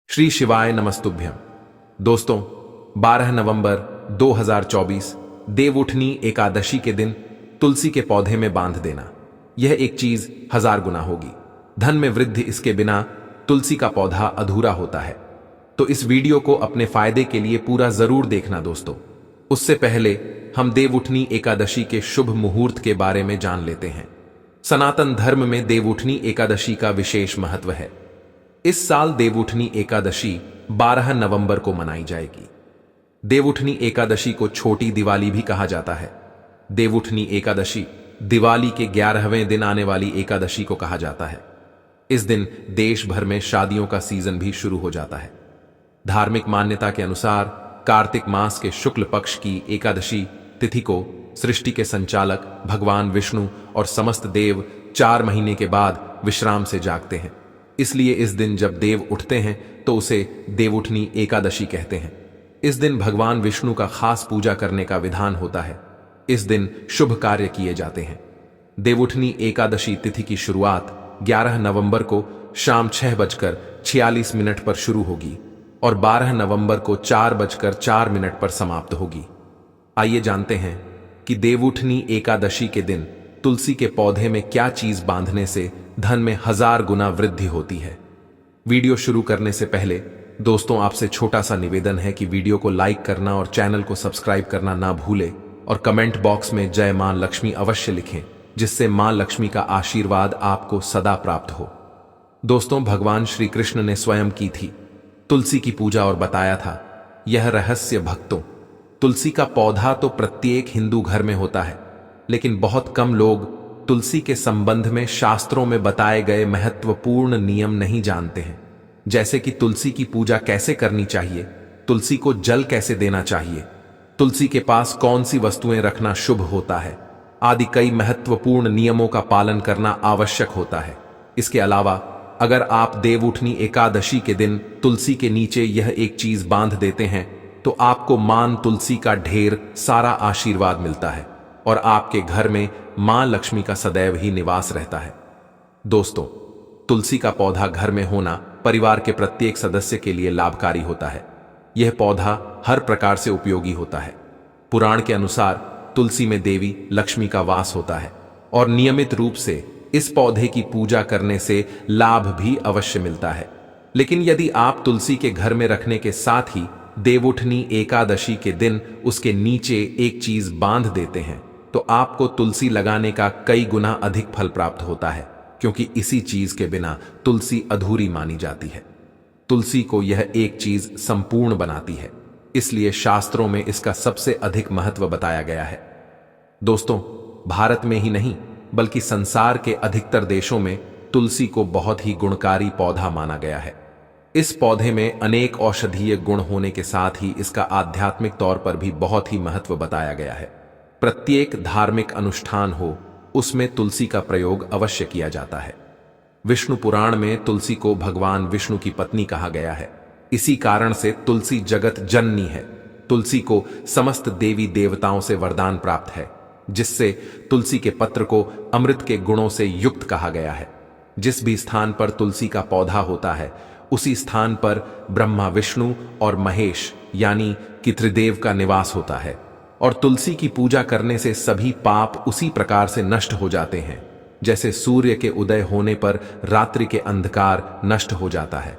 श्री शिवाय नमस्तुभ्यम। दोस्तों, 12 नवंबर 2024 देवउठनी एकादशी के दिन तुलसी के पौधे में बांध देना, यह एक चीज 1000 गुना होगी। धन में वृद्धि इसके बिना तुलसी का पौधा अधूरा होता है। तो इस वीडियो को अपने फायदे के लिए पूरा जरूर देखना दोस्तों। उससे पहले हम देवउठनी एकादशी के शुभ मुहूर्त के बारे में जान लेते हैं। सनातन धर्म में देवउठनी एकादशी का विशेष महत्व है। इस साल देवउठनी एकादशी 12 नवंबर को मनाई जाएगी। देवउठनी एकादशी को छोटी दिवाली भी कहा जाता है। देवउठनी एकादशी दिवाली के 11वें दिन आने वाली एकादशी को कहा जाता है। इस दिन देश भर में शादियों का सीजन भी शुरू हो जाता है। धार्मिक मान्यता के अनुसार कार्तिक मास के शुक्ल पक्ष की एकादशी तिथि को सृष्टि के संचालक भगवान विष्णु और समस्त देव 4 महीने के बाद विश्राम से जागते हैं। इसलिए इस दिन जब देव उठते हैं तो उसे देवउठनी एकादशी कहते हैं। इस दिन भगवान विष्णु का खास पूजा करने का विधान होता है। इस दिन शुभ कार्य किए जाते हैं। देवउठनी एकादशी तिथि की शुरुआत 11 नवंबर को शाम 6:46 पर शुरू होगी और 12 नवंबर को 4:04 पर समाप्त होगी। आइए जानते हैं कि देवउठनी एकादशी के दिन तुलसी के पौधे में क्या चीज बांधने से धन में 1000 गुना वृद्धि होती है। वीडियो शुरू करने से पहले दोस्तों आपसे छोटा सा निवेदन है कि वीडियो को लाइक करना और चैनल को सब्सक्राइब करना ना भूलें और कमेंट बॉक्स में जय मां लक्ष्मी अवश्य लिखें, जिससे मां लक्ष्मी का आशीर्वाद आपको सदा प्राप्त हो। दोस्तों, भगवान श्री कृष्ण ने स्वयं की थी तुलसी की पूजा और बताया था यह रहस्य भक्तों। तुलसी का पौधा तो प्रत्येक हिंदू घर में होता है, लेकिन बहुत कम लोग तुलसी के संबंध में शास्त्रों में बताए गए महत्वपूर्ण नियम नहीं जानते हैं। जैसे कि तुलसी की पूजा कैसे करनी चाहिए, तुलसी को जल कैसे देना चाहिए, तुलसी के पास कौन सी वस्तुएं रखना शुभ होता है आदि कई महत्वपूर्ण नियमों का पालन करना आवश्यक होता है। इसके अलावा अगर आप देवउठनी एकादशी के दिन तुलसी के नीचे यह एक चीज बांध देते हैं तो आपको मां तुलसी का ढेर सारा आशीर्वाद मिलता है और आपके घर में मां लक्ष्मी का सदैव ही निवास रहता है। दोस्तों, तुलसी का पौधा घर में होना परिवार के प्रत्येक सदस्य के लिए लाभकारी होता है। यह पौधा हर प्रकार से उपयोगी होता है। पुराण के अनुसार तुलसी में देवी लक्ष्मी का वास होता है और नियमित रूप से इस पौधे की पूजा करने से लाभ भी अवश्य मिलता है। लेकिन यदि आप तुलसी के घर में रखने के साथ ही देवउठनी एकादशी के दिन उसके नीचे एक चीज बांध देते हैं तो आपको तुलसी लगाने का कई गुना अधिक फल प्राप्त होता है, क्योंकि इसी चीज के बिना तुलसी अधूरी मानी जाती है। तुलसी को यह एक चीज संपूर्ण बनाती है, इसलिए शास्त्रों में इसका सबसे अधिक महत्व बताया गया है। दोस्तों, भारत में ही नहीं बल्कि संसार के अधिकतर देशों में तुलसी को बहुत ही गुणकारी पौधा माना गया है। इस पौधे में अनेक औषधीय गुण होने के साथ ही इसका आध्यात्मिक तौर पर भी बहुत ही महत्व बताया गया है। प्रत्येक धार्मिक अनुष्ठान हो उसमें तुलसी का प्रयोग अवश्य किया जाता है। विष्णु पुराण में तुलसी को भगवान विष्णु की पत्नी कहा गया है। इसी कारण से तुलसी जगत जननी है। तुलसी को समस्त देवी देवताओं से वरदान प्राप्त है, जिससे तुलसी के पत्र को अमृत के गुणों से युक्त कहा गया है। जिस भी स्थान पर तुलसी का पौधा होता है उसी स्थान पर ब्रह्मा विष्णु और महेश यानी कि त्रिदेव का निवास होता है और तुलसी की पूजा करने से सभी पाप उसी प्रकार से नष्ट हो जाते हैं जैसे सूर्य के उदय होने पर रात्रि के अंधकार नष्ट हो जाता है।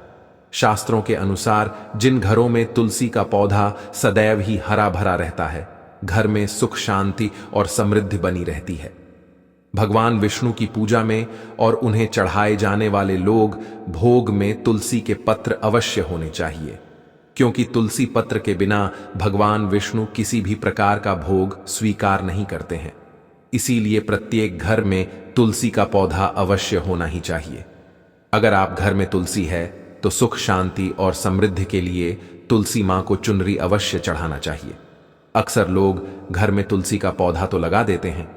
शास्त्रों के अनुसार जिन घरों में तुलसी का पौधा सदैव ही हरा भरा रहता है, घर में सुख शांति और समृद्धि बनी रहती है। भगवान विष्णु की पूजा में और उन्हें चढ़ाए जाने वाले लोग भोग में तुलसी के पत्र अवश्य होने चाहिए, क्योंकि तुलसी पत्र के बिना भगवान विष्णु किसी भी प्रकार का भोग स्वीकार नहीं करते हैं। इसीलिए प्रत्येक घर में तुलसी का पौधा अवश्य होना ही चाहिए। अगर आप घर में तुलसी है तो सुख शांति और समृद्धि के लिए तुलसी मां को चुनरी अवश्य चढ़ाना चाहिए। अक्सर लोग घर में तुलसी का पौधा तो लगा देते हैं,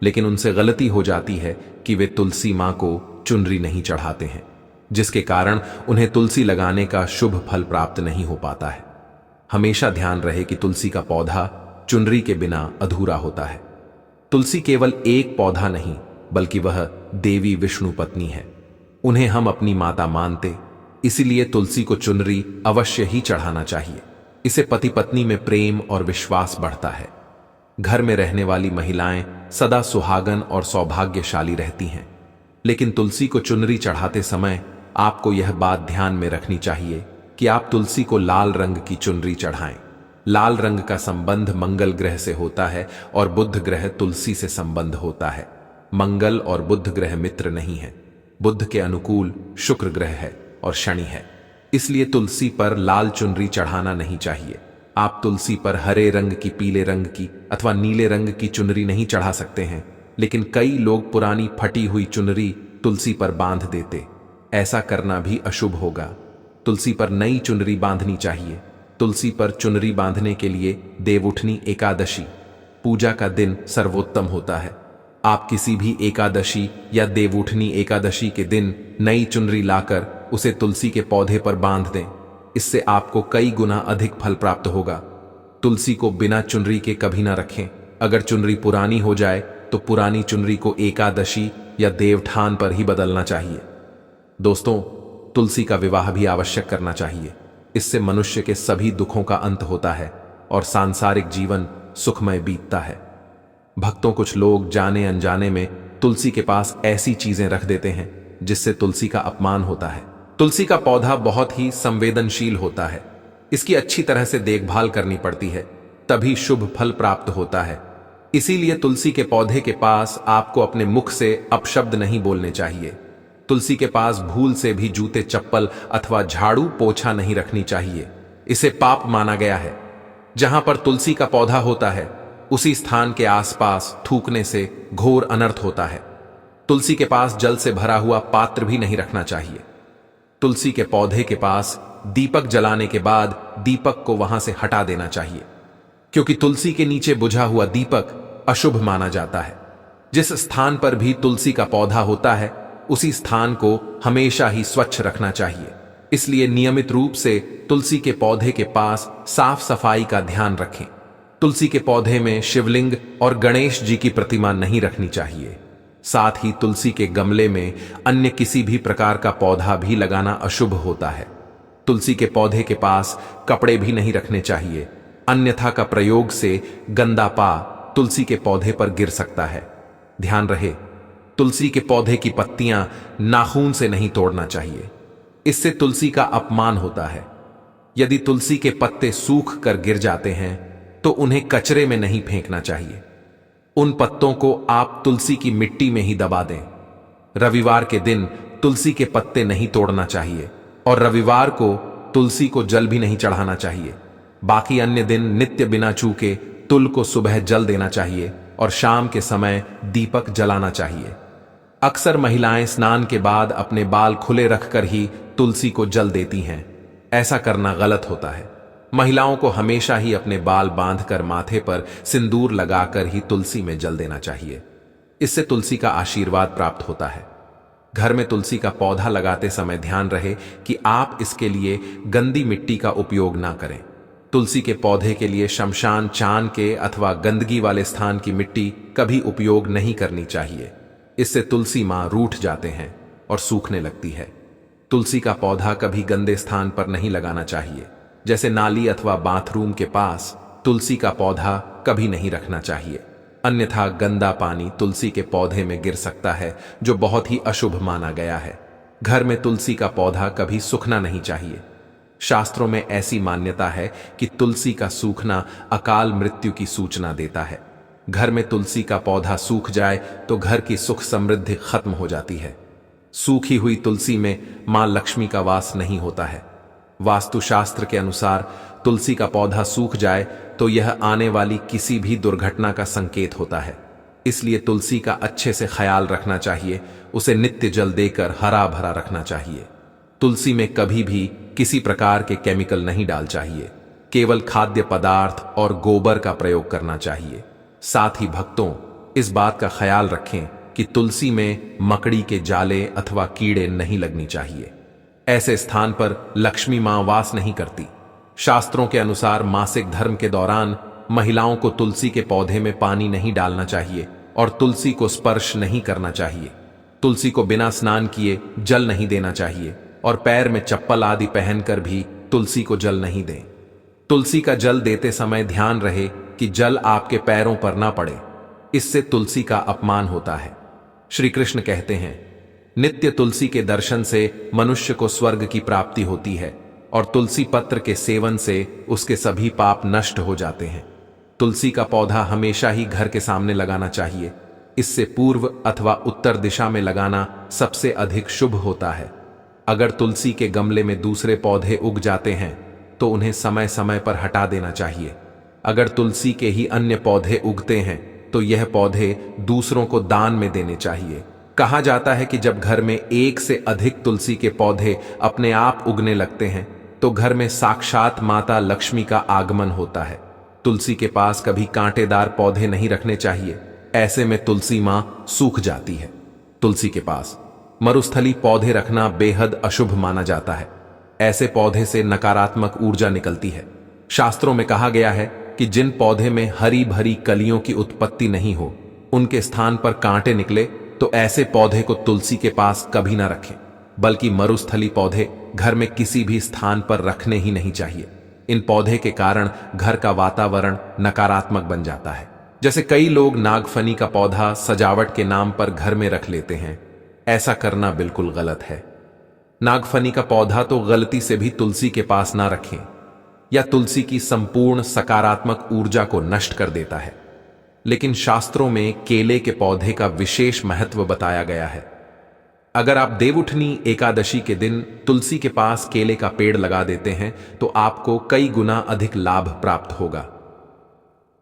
लेकिन उनसे गलती हो जाती है कि वे तुलसी मां को चुनरी नहीं चढ़ाते हैं, जिसके कारण उन्हें तुलसी लगाने का शुभ फल प्राप्त नहीं हो पाता है। हमेशा ध्यान रहे कि तुलसी का पौधा चुनरी के बिना अधूरा होता है। तुलसी केवल एक पौधा नहीं बल्कि वह देवी विष्णु पत्नी है। उन्हें हम अपनी माता मानते, इसीलिए तुलसी को चुनरी अवश्य ही चढ़ाना चाहिए। इसे पति पत्नी में प्रेम और विश्वास बढ़ता है। घर में रहने वाली महिलाएं सदा सुहागन और सौभाग्यशाली रहती हैं। लेकिन तुलसी को चुनरी चढ़ाते समय आपको यह बात ध्यान में रखनी चाहिए कि आप तुलसी को लाल रंग की चुनरी चढ़ाएं। लाल रंग का संबंध मंगल ग्रह से होता है और बुध ग्रह तुलसी से संबंध होता है। मंगल और बुध ग्रह मित्र नहीं है। बुध के अनुकूल शुक्र ग्रह है और शनि है। इसलिए तुलसी पर लाल चुनरी चढ़ाना नहीं चाहिए। आप तुलसी पर हरे रंग की, पीले रंग की अथवा नीले रंग की चुनरी नहीं चढ़ा सकते हैं। लेकिन कई लोग पुरानी फटी हुई चुनरी तुलसी पर बांध देते। ऐसा करना भी अशुभ होगा। तुलसी पर नई चुनरी बांधनी चाहिए। तुलसी पर चुनरी बांधने के लिए देवउठनी एकादशी पूजा का दिन सर्वोत्तम होता है। आप किसी भी एकादशी या देवउठनी एकादशी के दिन नई चुनरी लाकर उसे तुलसी के पौधे पर बांध दें। इससे आपको कई गुना अधिक फल प्राप्त होगा। तुलसी को बिना चुनरी के कभी ना रखें। अगर चुनरी पुरानी हो जाए तो पुरानी चुनरी को एकादशी या देवठान पर ही बदलना चाहिए। दोस्तों, तुलसी का विवाह भी आवश्यक करना चाहिए। इससे मनुष्य के सभी दुखों का अंत होता है और सांसारिक जीवन सुखमय बीतता है। भक्तों, कुछ लोग जाने अनजाने में तुलसी के पास ऐसी चीजें रख देते हैं जिससे तुलसी का अपमान होता है। तुलसी का पौधा बहुत ही संवेदनशील होता है। इसकी अच्छी तरह से देखभाल करनी पड़ती है, तभी शुभ फल प्राप्त होता है। इसीलिए तुलसी के पौधे के पास आपको अपने मुख से अपशब्द नहीं बोलने चाहिए। तुलसी के पास भूल से भी जूते, चप्पल अथवा झाड़ू पोछा नहीं रखनी चाहिए। इसे पाप माना गया है। जहां पर तुलसी का पौधा होता है उसी स्थान के आसपास थूकने से घोर अनर्थ होता है। तुलसी के पास जल से भरा हुआ पात्र भी नहीं रखना चाहिए। तुलसी के पौधे के पास दीपक जलाने के बाद दीपक को वहां से हटा देना चाहिए, क्योंकि तुलसी के नीचे बुझा हुआ दीपक अशुभ माना जाता है। जिस स्थान पर भी तुलसी का पौधा होता है उसी स्थान को हमेशा ही स्वच्छ रखना चाहिए। इसलिए नियमित रूप से तुलसी के पौधे के पास साफ सफाई का ध्यान रखें। तुलसी के पौधे में शिवलिंग और गणेश जी की प्रतिमा नहीं रखनी चाहिए। साथ ही तुलसी के गमले में अन्य किसी भी प्रकार का पौधा भी लगाना अशुभ होता है। तुलसी के पौधे के पास कपड़े भी नहीं रखने चाहिए, अन्यथा का प्रयोग से गंदा पा तुलसी के पौधे पर गिर सकता है। ध्यान रहे, तुलसी के पौधे की पत्तियां नाखून से नहीं तोड़ना चाहिए। इससे तुलसी का अपमान होता है। यदि तुलसी के पत्ते सूख कर गिर जाते हैं तो उन्हें कचरे में नहीं फेंकना चाहिए। उन पत्तों को आप तुलसी की मिट्टी में ही दबा दें। रविवार के दिन तुलसी के पत्ते नहीं तोड़ना चाहिए और रविवार को तुलसी को जल भी नहीं चढ़ाना चाहिए। बाकी अन्य दिन नित्य बिना चूके तुल को सुबह जल देना चाहिए और शाम के समय दीपक जलाना चाहिए। अक्सर महिलाएं स्नान के बाद अपने बाल खुले रखकर ही तुलसी को जल देती हैं। ऐसा करना गलत होता है। महिलाओं को हमेशा ही अपने बाल बांधकर माथे पर सिंदूर लगाकर ही तुलसी में जल देना चाहिए। इससे तुलसी का आशीर्वाद प्राप्त होता है। घर में तुलसी का पौधा लगाते समय ध्यान रहे कि आप इसके लिए गंदी मिट्टी का उपयोग ना करें। तुलसी के पौधे के लिए शमशान, चान के अथवा गंदगी वाले स्थान की मिट्टी कभी उपयोग नहीं करनी चाहिए। इससे तुलसी मां रूठ जाते हैं और सूखने लगती है। तुलसी का पौधा कभी गंदे स्थान पर नहीं लगाना चाहिए, जैसे नाली अथवा बाथरूम के पास तुलसी का पौधा कभी नहीं रखना चाहिए, अन्यथा गंदा पानी तुलसी के पौधे में गिर सकता है, जो बहुत ही अशुभ माना गया है। घर में तुलसी का पौधा कभी सूखना नहीं चाहिए। शास्त्रों में ऐसी मान्यता है कि तुलसी का सूखना अकाल मृत्यु की सूचना देता है। घर में तुलसी का पौधा सूख जाए तो घर की सुख समृद्धि खत्म हो जाती है। सूखी हुई तुलसी में मां लक्ष्मी का वास नहीं होता है। वास्तुशास्त्र के अनुसार तुलसी का पौधा सूख जाए तो यह आने वाली किसी भी दुर्घटना का संकेत होता है। इसलिए तुलसी का अच्छे से ख्याल रखना चाहिए, उसे नित्य जल देकर हरा भरा रखना चाहिए। तुलसी में कभी भी किसी प्रकार के केमिकल नहीं डाल चाहिए, केवल खाद्य पदार्थ और गोबर का प्रयोग करना चाहिए। साथ ही भक्तों, इस बात का ख्याल रखें कि तुलसी में मकड़ी के जाले अथवा कीड़े नहीं लगनी चाहिए। ऐसे स्थान पर लक्ष्मी मां वास नहीं करती। शास्त्रों के अनुसार मासिक धर्म के दौरान महिलाओं को तुलसी के पौधे में पानी नहीं डालना चाहिए और तुलसी को स्पर्श नहीं करना चाहिए। तुलसी को बिना स्नान किए जल नहीं देना चाहिए और पैर में चप्पल आदि पहनकर भी तुलसी को जल नहीं दें। तुलसी का जल देते समय ध्यान रहे कि जल आपके पैरों पर ना पड़े, इससे तुलसी का अपमान होता है। श्री कृष्ण कहते हैं, नित्य तुलसी के दर्शन से मनुष्य को स्वर्ग की प्राप्ति होती है और तुलसी पत्र के सेवन से उसके सभी पाप नष्ट हो जाते हैं। तुलसी का पौधा हमेशा ही घर के सामने लगाना चाहिए। इससे पूर्व अथवा उत्तर दिशा में लगाना सबसे अधिक शुभ होता है। अगर तुलसी के गमले में दूसरे पौधे उग जाते हैं तो उन्हें समय समय पर हटा देना चाहिए। अगर तुलसी के ही अन्य पौधे उगते हैं तो यह पौधे दूसरों को दान में देने चाहिए। कहा जाता है कि जब घर में एक से अधिक तुलसी के पौधे अपने आप उगने लगते हैं तो घर में साक्षात माता लक्ष्मी का आगमन होता है। तुलसी के पास कभी कांटेदार पौधे नहीं रखने चाहिए, ऐसे में तुलसी मां सूख जाती है। तुलसी के पास मरुस्थली पौधे रखना बेहद अशुभ माना जाता है। ऐसे पौधे से नकारात्मक ऊर्जा निकलती है। शास्त्रों में कहा गया है कि जिन पौधे में हरी भरी कलियों की उत्पत्ति नहीं हो, उनके स्थान पर कांटे निकले तो ऐसे पौधे को तुलसी के पास कभी ना रखें, बल्कि मरुस्थली पौधे घर में किसी भी स्थान पर रखने ही नहीं चाहिए। इन पौधे के कारण घर का वातावरण नकारात्मक बन जाता है। जैसे कई लोग नागफनी का पौधा सजावट के नाम पर घर में रख लेते हैं, ऐसा करना बिल्कुल गलत है। नागफनी का पौधा तो गलती से भी तुलसी के पास ना रखें, या तुलसी की संपूर्ण सकारात्मक ऊर्जा को नष्ट कर देता है। लेकिन शास्त्रों में केले के पौधे का विशेष महत्व बताया गया है। अगर आप देवउठनी एकादशी के दिन तुलसी के पास केले का पेड़ लगा देते हैं तो आपको कई गुना अधिक लाभ प्राप्त होगा।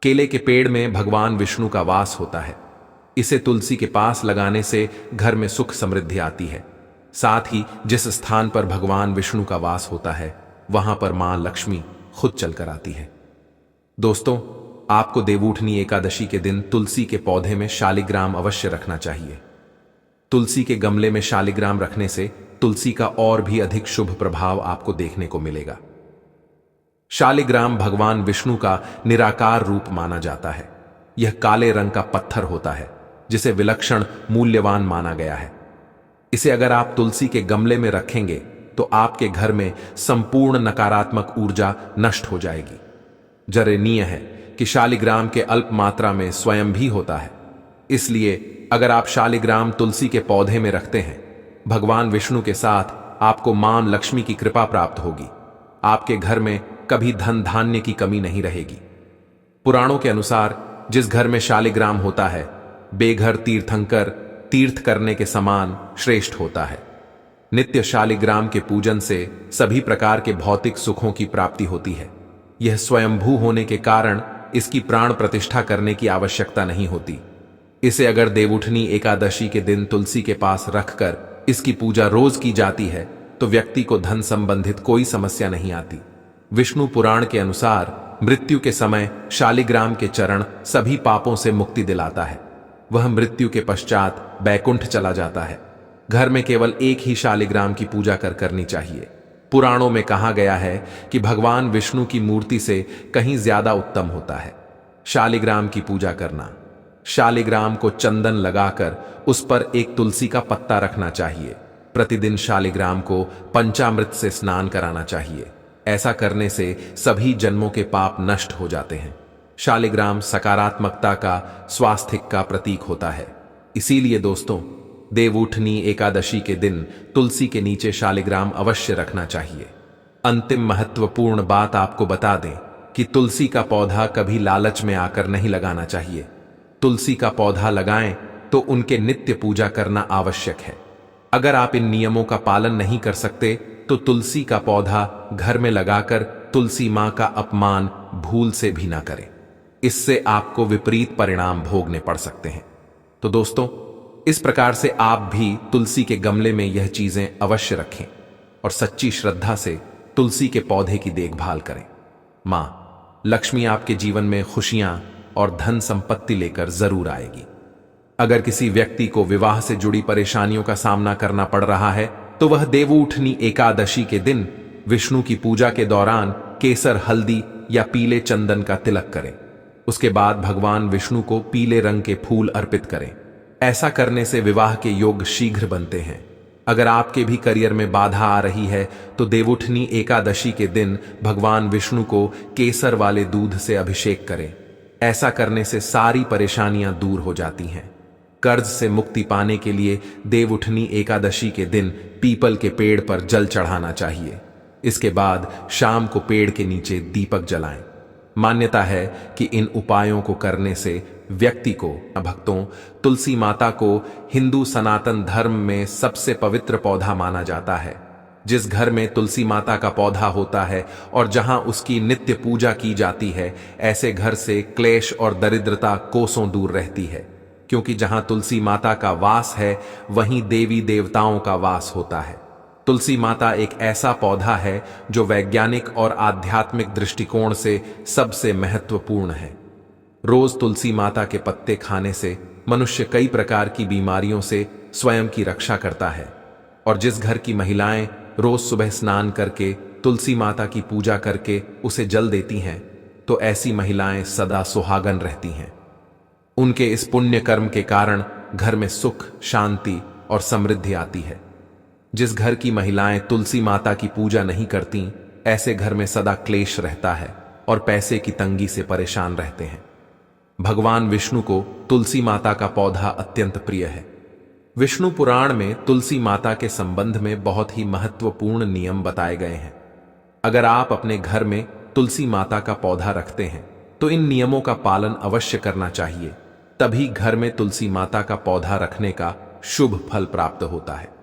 केले के पेड़ में भगवान विष्णु का वास होता है। इसे तुलसी के पास लगाने से घर में सुख समृद्धि आती है। साथ ही जिस स्थान पर भगवान विष्णु का वास होता है वहां पर मां लक्ष्मी खुद चलकर आती है। दोस्तों, आपको देवउठनी एकादशी के दिन तुलसी के पौधे में शालिग्राम अवश्य रखना चाहिए। तुलसी के गमले में शालिग्राम रखने से तुलसी का और भी अधिक शुभ प्रभाव आपको देखने को मिलेगा। शालिग्राम भगवान विष्णु का निराकार रूप माना जाता है। यह काले रंग का पत्थर होता है जिसे विलक्षण मूल्यवान माना गया है। इसे अगर आप तुलसी के गमले में रखेंगे तो आपके घर में संपूर्ण नकारात्मक ऊर्जा नष्ट हो जाएगी। जरनीय है कि शालिग्राम के अल्प मात्रा में स्वयं भी होता है, इसलिए अगर आप शालिग्राम तुलसी के पौधे में रखते हैं, भगवान विष्णु के साथ आपको मां लक्ष्मी की कृपा प्राप्त होगी। आपके घर में कभी धन धान्य की कमी नहीं रहेगी। पुराणों के अनुसार जिस घर में शालिग्राम होता है, बेघर तीर्थंकर तीर्थ करने के समान श्रेष्ठ होता है। नित्य शालिग्राम के पूजन से सभी प्रकार के भौतिक सुखों की प्राप्ति होती है। यह स्वयंभू होने के कारण इसकी प्राण प्रतिष्ठा करने की आवश्यकता नहीं होती। इसे अगर देवउठनी एकादशी के दिन तुलसी के पास रखकर इसकी पूजा रोज की जाती है तो व्यक्ति को धन संबंधित कोई समस्या नहीं आती। विष्णु पुराण के अनुसार मृत्यु के समय शालिग्राम के चरण सभी पापों से मुक्ति दिलाता है। वह मृत्यु के पश्चात बैकुंठ चला जाता है। घर में केवल एक ही शालिग्राम की पूजा करनी चाहिए। पुराणों में कहा गया है कि भगवान विष्णु की मूर्ति से कहीं ज्यादा उत्तम होता है शालिग्राम की पूजा करना। शालिग्राम को चंदन लगाकर उस पर एक तुलसी का पत्ता रखना चाहिए। प्रतिदिन शालिग्राम को पंचामृत से स्नान कराना चाहिए। ऐसा करने से सभी जन्मों के पाप नष्ट हो जाते हैं। शालिग्राम सकारात्मकता का, स्वास्थ्य का प्रतीक होता है। इसीलिए दोस्तों, देवउठनी एकादशी के दिन तुलसी के नीचे शालिग्राम अवश्य रखना चाहिए। अंतिम महत्वपूर्ण बात आपको बता दें कि तुलसी का पौधा कभी लालच में आकर नहीं लगाना चाहिए। तुलसी का पौधा लगाएं तो उनके नित्य पूजा करना आवश्यक है। अगर आप इन नियमों का पालन नहीं कर सकते तो तुलसी का पौधा घर में लगाकर तुलसी मां का अपमान भूल से भी ना करें। इससे आपको विपरीत परिणाम भोगने पड़ सकते हैं। तो दोस्तों, इस प्रकार से आप भी तुलसी के गमले में यह चीजें अवश्य रखें और सच्ची श्रद्धा से तुलसी के पौधे की देखभाल करें। मां लक्ष्मी आपके जीवन में खुशियां और धन संपत्ति लेकर जरूर आएगी। अगर किसी व्यक्ति को विवाह से जुड़ी परेशानियों का सामना करना पड़ रहा है तो वह देवउठनी एकादशी के दिन विष्णु की पूजा के दौरान केसर, हल्दी या पीले चंदन का तिलक करें। उसके बाद भगवान विष्णु को पीले रंग के फूल अर्पित करें। ऐसा करने से विवाह के योग शीघ्र बनते हैं। अगर आपके भी करियर में बाधा आ रही है तो देवउठनी एकादशी के दिन भगवान विष्णु को केसर वाले दूध से अभिषेक करें। ऐसा करने से सारी परेशानियां दूर हो जाती हैं। कर्ज से मुक्ति पाने के लिए देवउठनी एकादशी के दिन पीपल के पेड़ पर जल चढ़ाना चाहिए। इसके बाद शाम को पेड़ के नीचे दीपक जलाएं। मान्यता है कि इन उपायों को करने से व्यक्ति को, भक्तों, तुलसी माता को हिंदू सनातन धर्म में सबसे पवित्र पौधा माना जाता है। जिस घर में तुलसी माता का पौधा होता है और जहां उसकी नित्य पूजा की जाती है, ऐसे घर से क्लेश और दरिद्रता कोसों दूर रहती है, क्योंकि जहां तुलसी माता का वास है वहीं देवी देवताओं का वास होता है। तुलसी माता एक ऐसा पौधा है जो वैज्ञानिक और आध्यात्मिक दृष्टिकोण से सबसे महत्वपूर्ण है। रोज तुलसी माता के पत्ते खाने से मनुष्य कई प्रकार की बीमारियों से स्वयं की रक्षा करता है। और जिस घर की महिलाएं रोज सुबह स्नान करके तुलसी माता की पूजा करके उसे जल देती हैं, तो ऐसी महिलाएं सदा सुहागन रहती हैं। उनके इस पुण्य कर्म के कारण घर में सुख, शांति और समृद्धि आती है। जिस घर की महिलाएं तुलसी माता की पूजा नहीं करती, ऐसे घर में सदा क्लेश रहता है और पैसे की तंगी से परेशान रहते हैं। भगवान विष्णु को तुलसी माता का पौधा अत्यंत प्रिय है। विष्णु पुराण में तुलसी माता के संबंध में बहुत ही महत्वपूर्ण नियम बताए गए हैं। अगर आप अपने घर में तुलसी माता का पौधा रखते हैं तो इन नियमों का पालन अवश्य करना चाहिए, तभी घर में तुलसी माता का पौधा रखने का शुभ फल प्राप्त होता है।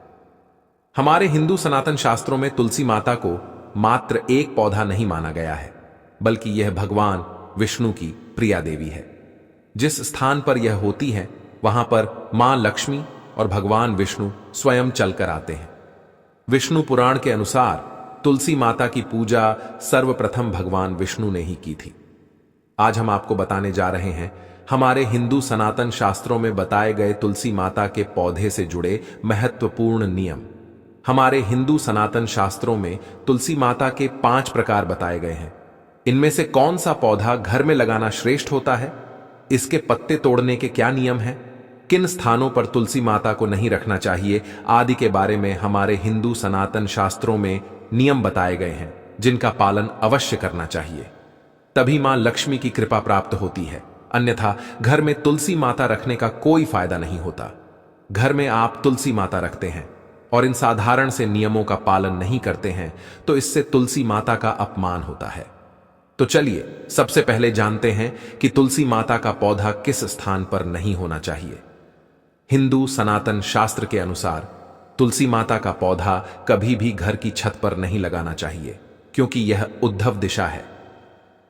हमारे हिंदू सनातन शास्त्रों में तुलसी माता को मात्र एक पौधा नहीं माना गया है, बल्कि यह भगवान विष्णु की प्रिया देवी है। जिस स्थान पर यह होती है वहां पर मां लक्ष्मी और भगवान विष्णु स्वयं चलकर आते हैं। विष्णु पुराण के अनुसार तुलसी माता की पूजा सर्वप्रथम भगवान विष्णु ने ही की थी। आज हम आपको बताने जा रहे हैं हमारे हिंदू सनातन शास्त्रों में बताए गए तुलसी माता के पौधे से जुड़े महत्वपूर्ण नियम। हमारे हिंदू सनातन शास्त्रों में तुलसी माता के 5 प्रकार बताए गए हैं। इनमें से कौन सा पौधा घर में लगाना श्रेष्ठ होता है, इसके पत्ते तोड़ने के क्या नियम हैं, किन स्थानों पर तुलसी माता को नहीं रखना चाहिए आदि के बारे में हमारे हिंदू सनातन शास्त्रों में नियम बताए गए हैं, जिनका पालन अवश्य करना चाहिए। तभी मां लक्ष्मी की कृपा प्राप्त होती है, अन्यथा घर में तुलसी माता रखने का कोई फायदा नहीं होता। घर में आप तुलसी माता रखते हैं और इन साधारण से नियमों का पालन नहीं करते हैं तो इससे तुलसी माता का अपमान होता है। तो चलिए सबसे पहले जानते हैं कि तुलसी माता का पौधा किस स्थान पर नहीं होना चाहिए। हिंदू सनातन शास्त्र के अनुसार तुलसी माता का पौधा कभी भी घर की छत पर नहीं लगाना चाहिए, क्योंकि यह उद्धव दिशा है।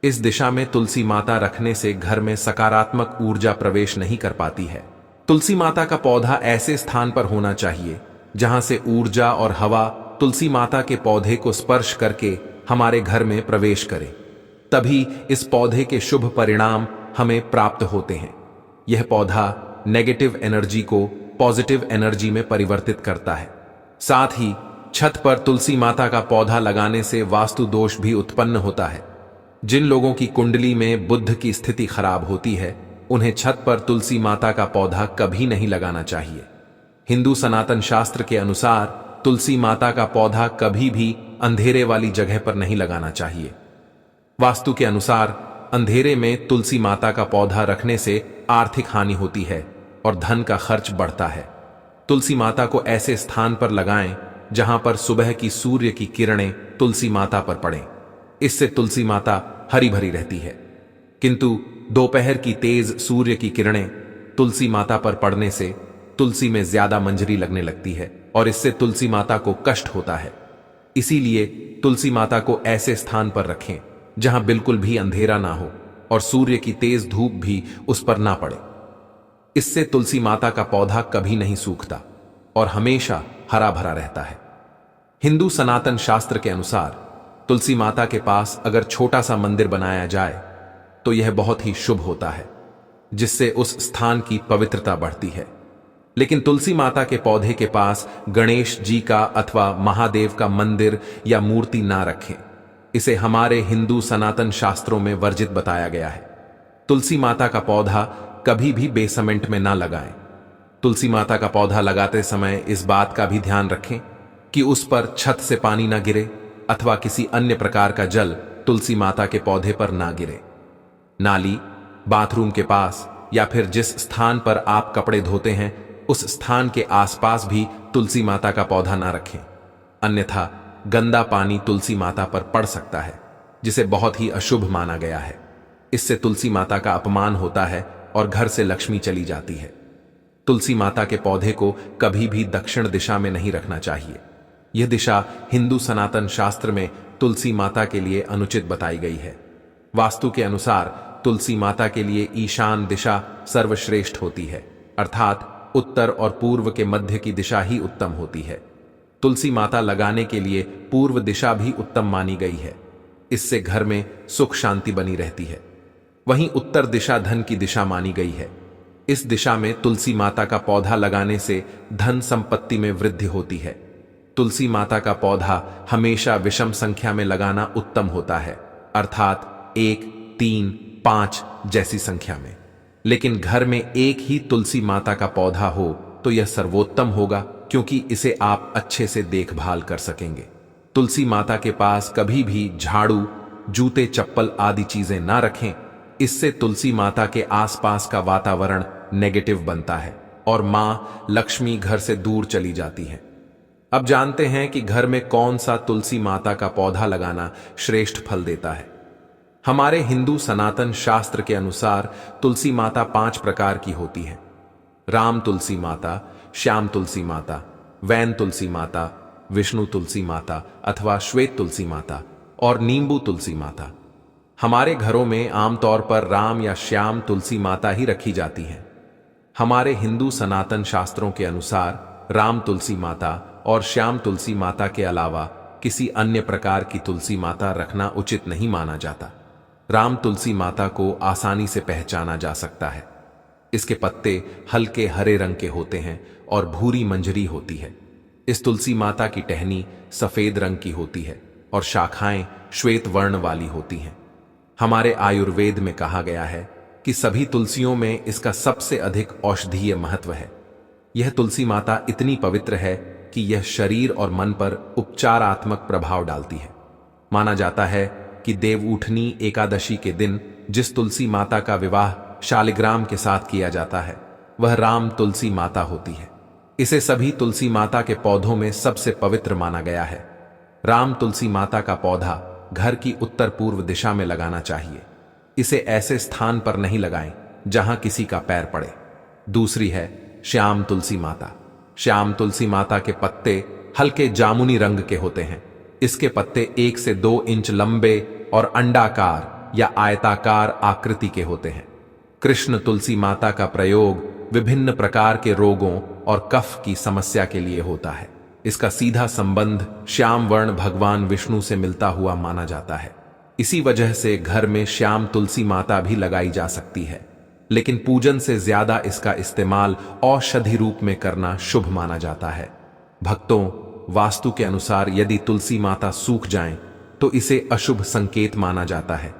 इस दिशा में तुलसी माता रखने से घर में सकारात्मक ऊर्जा प्रवेश नहीं कर पाती है। तुलसी माता का पौधा ऐसे स्थान पर होना चाहिए जहां से ऊर्जा और हवा तुलसी माता के पौधे को स्पर्श करके हमारे घर में प्रवेश करे, तभी इस पौधे के शुभ परिणाम हमें प्राप्त होते हैं। यह पौधा नेगेटिव एनर्जी को पॉजिटिव एनर्जी में परिवर्तित करता है। साथ ही छत पर तुलसी माता का पौधा लगाने से वास्तु दोष भी उत्पन्न होता है। जिन लोगों की कुंडली में बुध की स्थिति खराब होती है, उन्हें छत पर तुलसी माता का पौधा कभी नहीं लगाना चाहिए। हिंदू सनातन शास्त्र के अनुसार तुलसी माता का पौधा कभी भी अंधेरे वाली जगह पर नहीं लगाना चाहिए। वास्तु के अनुसार अंधेरे में तुलसी माता का पौधा रखने से आर्थिक हानि होती है और धन का खर्च बढ़ता है। तुलसी माता को ऐसे स्थान पर लगाएं जहां पर सुबह की सूर्य की किरणें तुलसी माता पर पड़ें। इससे तुलसी माता हरी भरी रहती है। किंतु दोपहर की तेज सूर्य की किरणें तुलसी माता पर पड़ने से तुलसी में ज्यादा मंजरी लगने लगती है और इससे तुलसी माता को कष्ट होता है। इसीलिए तुलसी माता को ऐसे स्थान पर रखें जहां बिल्कुल भी अंधेरा ना हो और सूर्य की तेज धूप भी उस पर ना पड़े। इससे तुलसी माता का पौधा कभी नहीं सूखता और हमेशा हरा भरा रहता है। हिंदू सनातन शास्त्र के अनुसार तुलसी माता के पास अगर छोटा सा मंदिर बनाया जाए तो यह बहुत ही शुभ होता है, जिससे उस स्थान की पवित्रता बढ़ती है। लेकिन तुलसी माता के पौधे के पास गणेश जी का अथवा महादेव का मंदिर या मूर्ति ना रखें। इसे हमारे हिंदू सनातन शास्त्रों में वर्जित बताया गया है। तुलसी माता का पौधा कभी भी बेसमेंट में ना लगाएं। तुलसी माता का पौधा लगाते समय इस बात का भी ध्यान रखें कि उस पर छत से पानी ना गिरे अथवा किसी अन्य प्रकार का जल तुलसी माता के पौधे पर ना गिरे। नाली, बाथरूम के पास या फिर जिस स्थान पर आप कपड़े धोते हैं उस स्थान के आसपास भी तुलसी माता का पौधा ना रखें, अन्यथा गंदा पानी तुलसी माता पर पड़ सकता है, जिसे बहुत ही अशुभ माना गया है। इससे तुलसी माता का अपमान होता है और घर से लक्ष्मी चली जाती है। तुलसी माता के पौधे को कभी भी दक्षिण दिशा में नहीं रखना चाहिए। यह दिशा हिंदू सनातन शास्त्र में तुलसी माता के लिए अनुचित बताई गई है। वास्तु के अनुसार तुलसी माता के लिए ईशान दिशा सर्वश्रेष्ठ होती है, अर्थात उत्तर और पूर्व के मध्य की दिशा ही उत्तम होती है। तुलसी माता लगाने के लिए पूर्व दिशा भी उत्तम मानी गई है। इससे घर में सुख शांति बनी रहती है। वहीं उत्तर दिशा धन की दिशा मानी गई है। इस दिशा में तुलसी माता का पौधा लगाने से धन संपत्ति में वृद्धि होती है। तुलसी माता का पौधा हमेशा विषम संख्या में लगाना उत्तम होता है, अर्थात 1, 3, 5 जैसी संख्या में। लेकिन घर में एक ही तुलसी माता का पौधा हो तो यह सर्वोत्तम होगा, क्योंकि इसे आप अच्छे से देखभाल कर सकेंगे। तुलसी माता के पास कभी भी झाड़ू, जूते, चप्पल आदि चीजें ना रखें। इससे तुलसी माता के आसपास का वातावरण नेगेटिव बनता है और मां लक्ष्मी घर से दूर चली जाती है। अब जानते हैं कि घर में कौन सा तुलसी माता का पौधा लगाना श्रेष्ठ फल देता है। हमारे हिंदू सनातन शास्त्र के अनुसार तुलसी माता 5 प्रकार की होती है: राम तुलसी माता, श्याम तुलसी माता, वैन तुलसी माता, विष्णु तुलसी माता अथवा श्वेत तुलसी माता और नींबू तुलसी माता। हमारे घरों में आमतौर पर राम या श्याम तुलसी माता ही रखी जाती हैं। हमारे हिंदू सनातन शास्त्रों के अनुसार राम तुलसी माता और श्याम तुलसी माता के अलावा किसी अन्य प्रकार की तुलसी माता रखना उचित नहीं माना जाता। राम तुलसी माता को आसानी से पहचाना जा सकता है। इसके पत्ते हल्के हरे रंग के होते हैं और भूरी मंजरी होती है। इस तुलसी माता की टहनी सफेद रंग की होती है और शाखाएं श्वेत वर्ण वाली होती हैं। हमारे आयुर्वेद में कहा गया है कि सभी तुलसियों में इसका सबसे अधिक औषधीय महत्व है। यह तुलसी माता इतनी पवित्र है कि यह शरीर और मन पर उपचारात्मक प्रभाव डालती है। माना जाता है कि देवउठनी एकादशी के दिन जिस तुलसी माता का विवाह शालिग्राम के साथ किया जाता है वह राम तुलसी माता होती है। इसे सभी तुलसी माता के पौधों में सबसे पवित्र माना गया है। राम तुलसी माता का पौधा घर की उत्तर पूर्व दिशा में लगाना चाहिए। इसे ऐसे स्थान पर नहीं लगाएं जहां किसी का पैर पड़े। दूसरी है श्याम तुलसी माता। श्याम तुलसी माता के पत्ते हल्के जामुनी रंग के होते हैं। इसके पत्ते 1 से 2 इंच लंबे और अंडाकार या आयताकार आकृति के होते हैं। कृष्ण तुलसी माता का प्रयोग विभिन्न प्रकार के रोगों और कफ की समस्या के लिए होता है। इसका सीधा संबंध श्याम वर्ण भगवान विष्णु से मिलता हुआ माना जाता है। इसी वजह से घर में श्याम तुलसी माता भी लगाई जा सकती है, लेकिन पूजन से ज्यादा इसका इस्तेमाल औषधि रूप में करना शुभ माना जाता है। भक्तों, वास्तु के अनुसार यदि तुलसी माता सूख जाएं तो इसे अशुभ संकेत माना जाता है।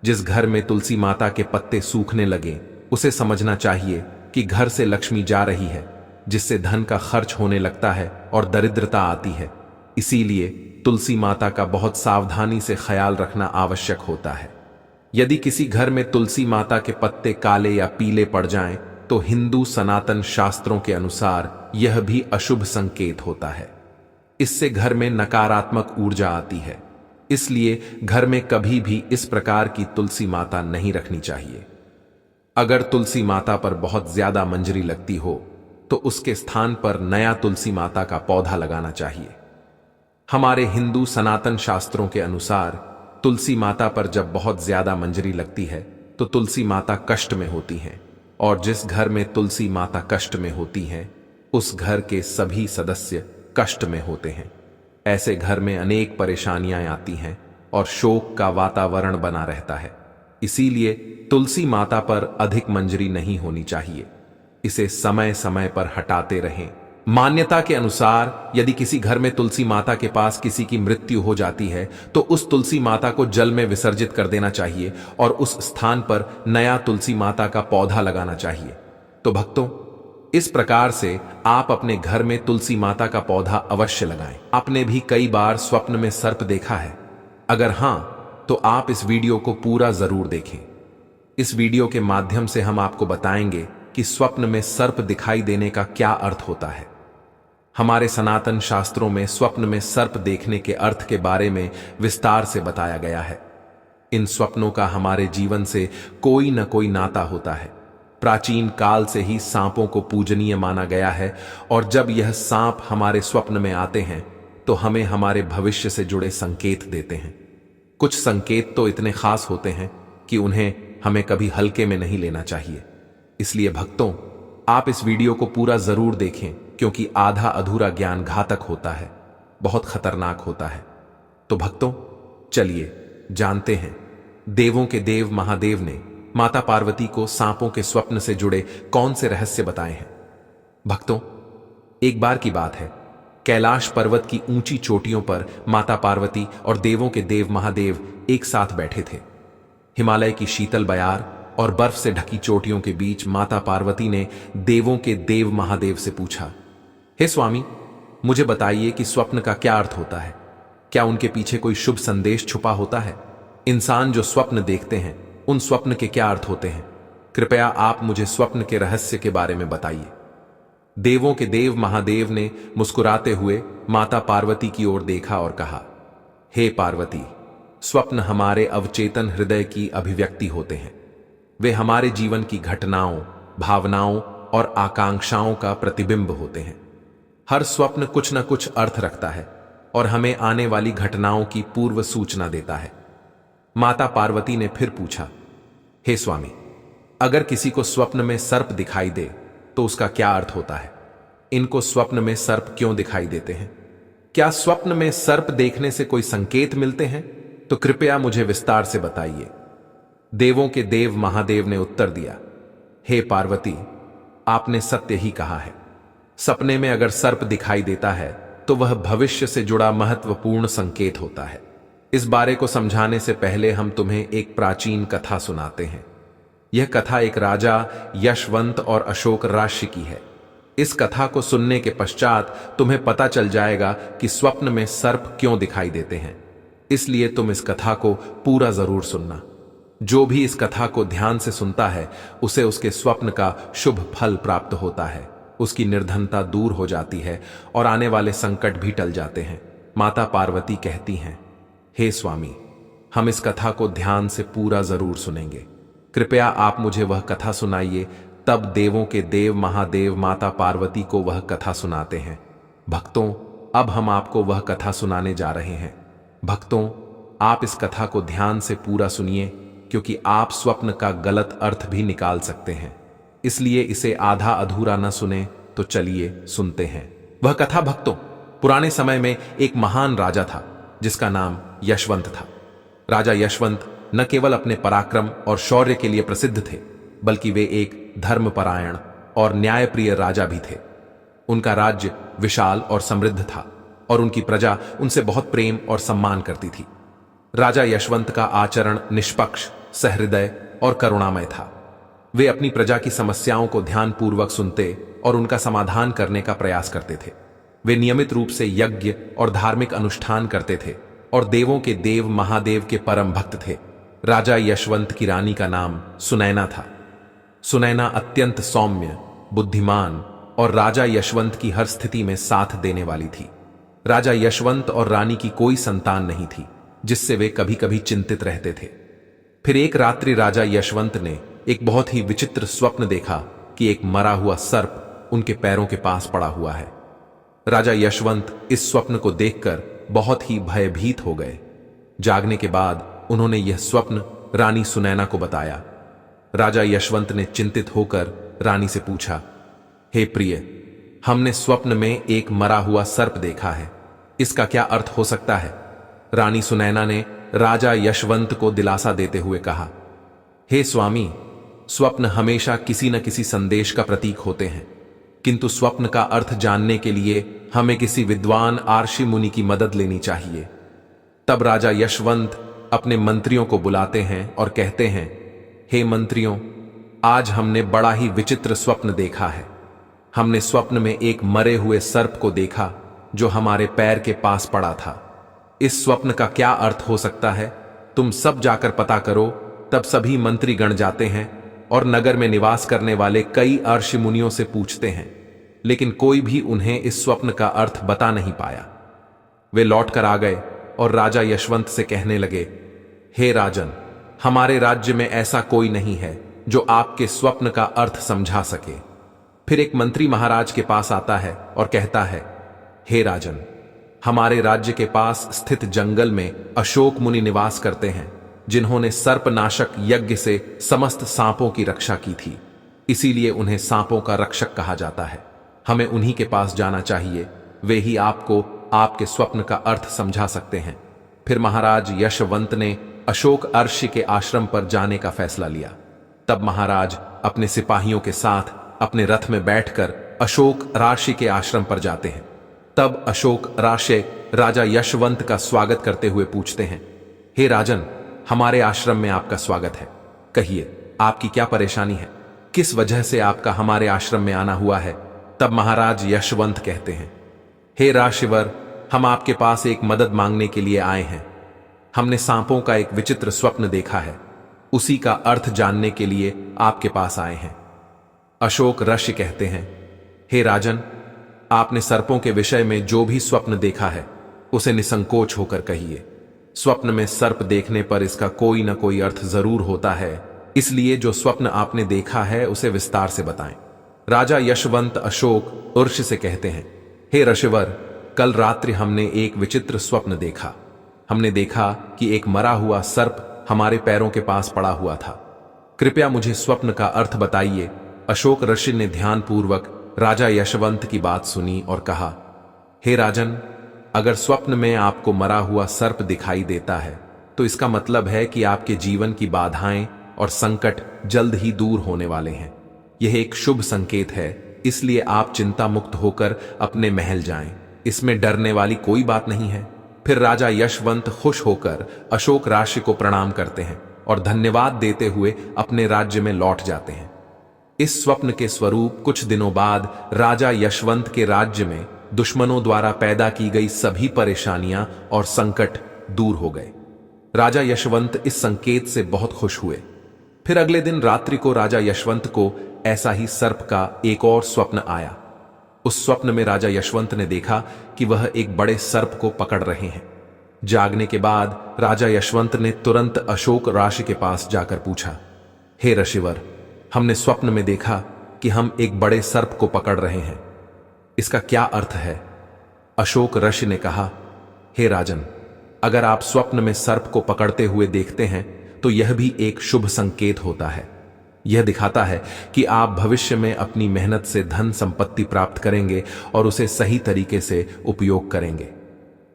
जिस घर में तुलसी माता के पत्ते सूखने लगे उसे समझना चाहिए कि घर से लक्ष्मी जा रही है, जिससे धन का खर्च होने लगता है और दरिद्रता आती है। इसीलिए तुलसी माता का बहुत सावधानी से ख्याल रखना आवश्यक होता है। यदि किसी घर में तुलसी माता के पत्ते काले या पीले पड़ जाएं तो हिंदू सनातन शास्त्रों के अनुसार यह भी अशुभ संकेत होता है। इससे घर में नकारात्मक ऊर्जा आती है। इसलिए घर में कभी भी इस प्रकार की तुलसी माता नहीं रखनी चाहिए। अगर तुलसी माता पर बहुत ज्यादा मंजरी लगती हो तो उसके स्थान पर नया तुलसी माता का पौधा लगाना चाहिए। हमारे हिंदू सनातन शास्त्रों के अनुसार तुलसी माता पर जब बहुत ज्यादा मंजरी लगती है तो तुलसी माता कष्ट में होती हैं, और जिस घर में तुलसी माता कष्ट में होती हैं उस घर के सभी सदस्य कष्ट में होते हैं। ऐसे घर में अनेक परेशानियां आती हैं और शोक का वातावरण बना रहता है। इसीलिए तुलसी माता पर अधिक मंजरी नहीं होनी चाहिए। इसे समय समय पर हटाते रहें। मान्यता के अनुसार यदि किसी घर में तुलसी माता के पास किसी की मृत्यु हो जाती है तो उस तुलसी माता को जल में विसर्जित कर देना चाहिए और उस स्थान पर नया तुलसी माता का पौधा लगाना चाहिए। तो भक्तों, इस प्रकार से आप अपने घर में तुलसी माता का पौधा अवश्य लगाएं। आपने भी कई बार स्वप्न में सर्प देखा है? अगर हां, तो आप इस वीडियो को पूरा जरूर देखें। इस वीडियो के माध्यम से हम आपको बताएंगे कि स्वप्न में सर्प दिखाई देने का क्या अर्थ होता है। हमारे सनातन शास्त्रों में स्वप्न में सर्प देखने के अर्थ के बारे में विस्तार से बताया गया है। इन स्वप्नों का हमारे जीवन से कोई न कोई नाता होता है। प्राचीन काल से ही सांपों को पूजनीय माना गया है और जब यह सांप हमारे स्वप्न में आते हैं तो हमें हमारे भविष्य से जुड़े संकेत देते हैं। कुछ संकेत तो इतने खास होते हैं कि उन्हें हमें कभी हल्के में नहीं लेना चाहिए। इसलिए भक्तों, आप इस वीडियो को पूरा जरूर देखें, क्योंकि आधा अधूरा ज्ञान घातक होता है, बहुत खतरनाक होता है। तो भक्तों, चलिए जानते हैं देवों के देव महादेव ने माता पार्वती को सांपों के स्वप्न से जुड़े कौन से रहस्य बताए हैं। भक्तों, एक बार की बात है, कैलाश पर्वत की ऊंची चोटियों पर माता पार्वती और देवों के देव महादेव एक साथ बैठे थे। हिमालय की शीतल बयार और बर्फ से ढकी चोटियों के बीच माता पार्वती ने देवों के देव महादेव से पूछा, हे स्वामी, मुझे बताइए कि स्वप्न का क्या अर्थ होता है? क्या उनके पीछे कोई शुभ संदेश छुपा होता है? इंसान जो स्वप्न देखते हैं, उन स्वप्न के क्या अर्थ होते हैं? कृपया आप मुझे स्वप्न के रहस्य के बारे में बताइए। देवों के देव महादेव ने मुस्कुराते हुए माता पार्वती की ओर देखा और कहा, हे पार्वती, स्वप्न हमारे अवचेतन हृदय की अभिव्यक्ति होते हैं। वे हमारे जीवन की घटनाओं, भावनाओं और आकांक्षाओं का प्रतिबिंब होते हैं। हर स्वप्न कुछ न कुछ अर्थ रखता है और हमें आने वाली घटनाओं की पूर्व सूचना देता है। माता पार्वती ने फिर पूछा, हे स्वामी, अगर किसी को स्वप्न में सर्प दिखाई दे तो उसका क्या अर्थ होता है? इनको स्वप्न में सर्प क्यों दिखाई देते हैं? क्या स्वप्न में सर्प देखने से कोई संकेत मिलते हैं? तो कृपया मुझे विस्तार से बताइए। देवों के देव महादेव ने उत्तर दिया, हे पार्वती, आपने सत्य ही कहा है। सपने में अगर सर्प दिखाई देता है तो वह भविष्य से जुड़ा महत्वपूर्ण संकेत होता है। इस बारे को समझाने से पहले हम तुम्हें एक प्राचीन कथा सुनाते हैं। यह कथा एक राजा यशवंत और अशोक राशि की है। इस कथा को सुनने के पश्चात तुम्हें पता चल जाएगा कि स्वप्न में सर्प क्यों दिखाई देते हैं। इसलिए तुम इस कथा को पूरा जरूर सुनना। जो भी इस कथा को ध्यान से सुनता है उसे उसके स्वप्न का शुभ फल प्राप्त होता है, उसकी निर्धनता दूर हो जाती है और आने वाले संकट भी टल जाते हैं। माता पार्वती कहती हैं, हे स्वामी, हम इस कथा को ध्यान से पूरा जरूर सुनेंगे। कृपया आप मुझे वह कथा सुनाइए। तब देवों के देव महादेव माता पार्वती को वह कथा सुनाते हैं। भक्तों, अब हम आपको वह कथा सुनाने जा रहे हैं। भक्तों, आप इस कथा को ध्यान से पूरा सुनिए, क्योंकि आप स्वप्न का गलत अर्थ भी निकाल सकते हैं। इसलिए इसे आधा अधूरा न सुने। तो चलिए सुनते हैं वह कथा। भक्तों, पुराने समय में एक महान राजा था जिसका नाम यशवंत था। राजा यशवंत न केवल अपने पराक्रम और शौर्य के लिए प्रसिद्ध थे, बल्कि वे एक धर्मपरायण और न्यायप्रिय राजा भी थे। उनका राज्य विशाल और समृद्ध था और उनकी प्रजा उनसे बहुत प्रेम और सम्मान करती थी। राजा यशवंत का आचरण निष्पक्ष, सहृदय और करुणामय था। वे अपनी प्रजा की समस्याओं को ध्यानपूर्वक सुनते और उनका समाधान करने का प्रयास करते थे। वे नियमित रूप से यज्ञ और धार्मिक अनुष्ठान करते थे और देवों के देव महादेव के परम भक्त थे। राजा यशवंत की रानी का नाम सुनैना था। सुनैना अत्यंत सौम्य, बुद्धिमान और राजा यशवंत की हर स्थिति में साथ देने वाली थी। राजा यशवंत और रानी की कोई संतान नहीं थी, जिससे वे कभी कभी चिंतित रहते थे। फिर एक रात्रि राजा यशवंत ने एक बहुत ही विचित्र स्वप्न देखा कि एक मरा हुआ सर्प उनके पैरों के पास पड़ा हुआ है। राजा यशवंत इस स्वप्न को देखकर बहुत ही भयभीत हो गए। जागने के बाद उन्होंने यह स्वप्न रानी सुनैना को बताया। राजा यशवंत ने चिंतित होकर रानी से पूछा, हे प्रिय, हमने स्वप्न में एक मरा हुआ सर्प देखा है, इसका क्या अर्थ हो सकता है? रानी सुनैना ने राजा यशवंत को दिलासा देते हुए कहा, हे स्वामी, स्वप्न हमेशा किसी न किसी संदेश का प्रतीक होते हैं, किंतु स्वप्न का अर्थ जानने के लिए हमें किसी विद्वान आर्षि मुनि की मदद लेनी चाहिए। तब राजा यशवंत अपने मंत्रियों को बुलाते हैं और कहते हैं, हे मंत्रियों, आज हमने बड़ा ही विचित्र स्वप्न देखा है। हमने स्वप्न में एक मरे हुए सर्प को देखा जो हमारे पैर के पास पड़ा था। इस स्वप्न का क्या अर्थ हो सकता है? तुम सब जाकर पता करो। तब सभी मंत्रीगण जाते हैं और नगर में निवास करने वाले कई ऋषि मुनियों से पूछते हैं, लेकिन कोई भी उन्हें इस स्वप्न का अर्थ बता नहीं पाया। वे लौटकर आ गए और राजा यशवंत से कहने लगे, हे राजन, हमारे राज्य में ऐसा कोई नहीं है जो आपके स्वप्न का अर्थ समझा सके। फिर एक मंत्री महाराज के पास आता है और कहता है, हे राजन, हमारे राज्य के पास स्थित जंगल में अशोक मुनि निवास करते हैं, जिन्होंने सर्पनाशक यज्ञ से समस्त सांपों की रक्षा की थी। इसीलिए उन्हें सांपों का रक्षक कहा जाता है। हमें उन्हीं के पास जाना चाहिए। वे ही आपको आपके स्वप्न का अर्थ समझा सकते हैं। फिर महाराज यशवंत ने अशोक ऋषि के आश्रम पर जाने का फैसला लिया। तब महाराज अपने सिपाहियों के साथ अपने रथ में बैठकर अशोक ऋषि के आश्रम पर जाते हैं। तब अशोक ऋषि राजा यशवंत का स्वागत करते हुए पूछते हैं, हे राजन, हमारे आश्रम में आपका स्वागत है। कहिए, आपकी क्या परेशानी है? किस वजह से आपका हमारे आश्रम में आना हुआ है? तब महाराज यशवंत कहते हैं, हे ऋषिवर, हम आपके पास एक मदद मांगने के लिए आए हैं। हमने सांपों का एक विचित्र स्वप्न देखा है, उसी का अर्थ जानने के लिए आपके पास आए हैं। अशोक ऋषि कहते हैं, हे राजन, आपने सर्पों के विषय में जो भी स्वप्न देखा है उसे निसंकोच होकर कहिए। स्वप्न में सर्प देखने पर इसका कोई ना कोई अर्थ जरूर होता है, इसलिए जो स्वप्न आपने देखा है उसे विस्तार से बताएं। राजा यशवंत अशोक ऋषि से कहते हैं, हे ऋषिवर, कल रात्रि हमने एक विचित्र स्वप्न देखा। हमने देखा कि एक मरा हुआ सर्प हमारे पैरों के पास पड़ा हुआ था। कृपया मुझे स्वप्न का अर्थ बताइए। अशोक ऋषि ने ध्यानपूर्वक राजा यशवंत की बात सुनी और कहा, हे राजन, अगर स्वप्न में आपको मरा हुआ सर्प दिखाई देता है तो इसका मतलब है कि आपके जीवन की बाधाएं और संकट जल्द ही दूर होने वाले हैं। यह एक शुभ संकेत है, इसलिए आप चिंता मुक्त होकर अपने महल जाएं। इसमें डरने वाली कोई बात नहीं है। फिर राजा यशवंत खुश होकर अशोक ऋषि को प्रणाम करते हैं और धन्यवाद देते हुए अपने राज्य में लौट जाते हैं। इस स्वप्न के स्वरूप कुछ दिनों बाद राजा यशवंत के राज्य में दुश्मनों द्वारा पैदा की गई सभी परेशानियां और संकट दूर हो गए। राजा यशवंत इस संकेत से बहुत खुश हुए। फिर अगले दिन रात्रि को राजा यशवंत को ऐसा ही सर्प का एक और स्वप्न आया। उस स्वप्न में राजा यशवंत ने देखा कि वह एक बड़े सर्प को पकड़ रहे हैं। जागने के बाद राजा यशवंत ने तुरंत अशोक ऋषि के पास जाकर पूछा, हे ऋषिवर, हमने स्वप्न में देखा कि हम एक बड़े सर्प को पकड़ रहे हैं, इसका क्या अर्थ है? अशोक ऋषि ने कहा, हे राजन, अगर आप स्वप्न में सर्प को पकड़ते हुए देखते हैं तो यह भी एक शुभ संकेत होता है। यह दिखाता है कि आप भविष्य में अपनी मेहनत से धन संपत्ति प्राप्त करेंगे और उसे सही तरीके से उपयोग करेंगे।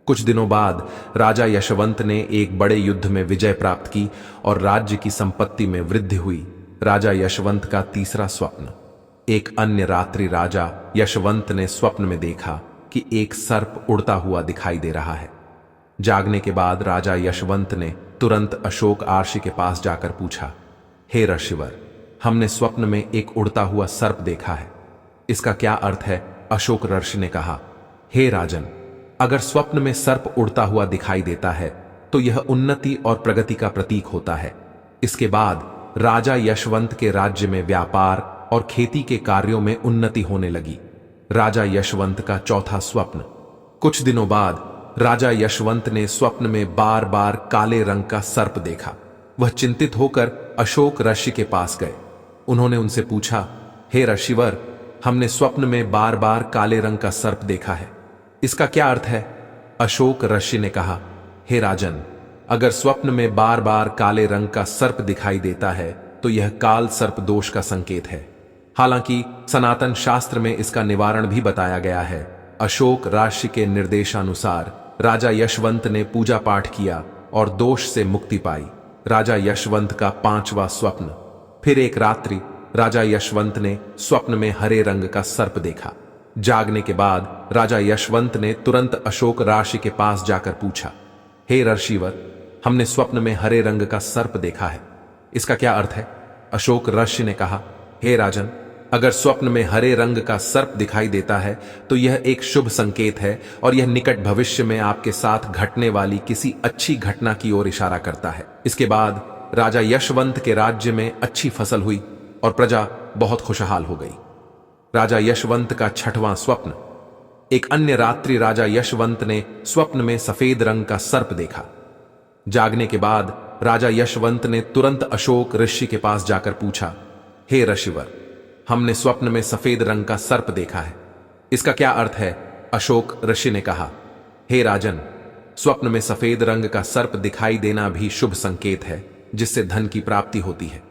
कुछ दिनों बाद राजा यशवंत ने एक बड़े युद्ध में विजय प्राप्त की और राज्य की संपत्ति में वृद्धि हुई। राजा यशवंत का तीसरा स्वप्न। एक अन्य रात्रि राजा यशवंत ने स्वप्न में देखा कि एक सर्प उड़ता हुआ दिखाई दे रहा है। जागने के बाद राजा यशवंत ने तुरंत अशोक ऋषि के पास जाकर पूछा, हे ऋषिवर, हमने स्वप्न में एक उड़ता हुआ सर्प देखा है, इसका क्या अर्थ है? अशोक ऋषि ने कहा, हे राजन, अगर स्वप्न में सर्प उड़ता हुआ दिखाई देता है तो यह उन्नति और प्रगति का प्रतीक होता है। इसके बाद राजा यशवंत के राज्य में व्यापार और खेती के कार्यों में उन्नति होने लगी। राजा यशवंत का चौथा स्वप्न। कुछ दिनों बाद राजा यशवंत ने स्वप्न में बार बार काले रंग का सर्प देखा। वह चिंतित होकर अशोक ऋषि के पास गए। उन्होंने उनसे पूछा, हे ऋषिवर, हमने स्वप्न में बार बार काले रंग का सर्प देखा है, इसका क्या अर्थ है? अशोक ऋषि ने कहा, हे राजन, अगर स्वप्न में बार बार काले रंग का सर्प दिखाई देता है तो यह काल सर्प दोष का संकेत है। हालांकि सनातन शास्त्र में इसका निवारण भी बताया गया है। अशोक ऋषि के निर्देशानुसार राजा यशवंत ने पूजा पाठ किया और दोष से मुक्ति पाई। राजा यशवंत का पांचवा स्वप्न। फिर एक रात्रि राजा यशवंत ने स्वप्न में हरे रंग का सर्प देखा। जागने के बाद राजा यशवंत ने तुरंत अशोक ऋषि के पास जाकर पूछा, हे ऋषिवर, हमने स्वप्न में हरे रंग का सर्प देखा है, इसका क्या अर्थ है? अशोक ऋषि ने कहा, हे राजन, अगर स्वप्न में हरे रंग का सर्प दिखाई देता है तो यह एक शुभ संकेत है और यह निकट भविष्य में आपके साथ घटने वाली किसी अच्छी घटना की ओर इशारा करता है। इसके बाद राजा यशवंत के राज्य में अच्छी फसल हुई और प्रजा बहुत खुशहाल हो गई। राजा यशवंत का छठवां स्वप्न। एक अन्य रात्रि राजा यशवंत ने स्वप्न में सफेद रंग का सर्प देखा। जागने के बाद राजा यशवंत ने तुरंत अशोक ऋषि के पास जाकर पूछा, हे ऋषिवर, हमने स्वप्न में सफेद रंग का सर्प देखा है, इसका क्या अर्थ है? अशोक ऋषि ने कहा, हे राजन, स्वप्न में सफेद रंग का सर्प दिखाई देना भी शुभ संकेत है जिससे धन की प्राप्ति होती है।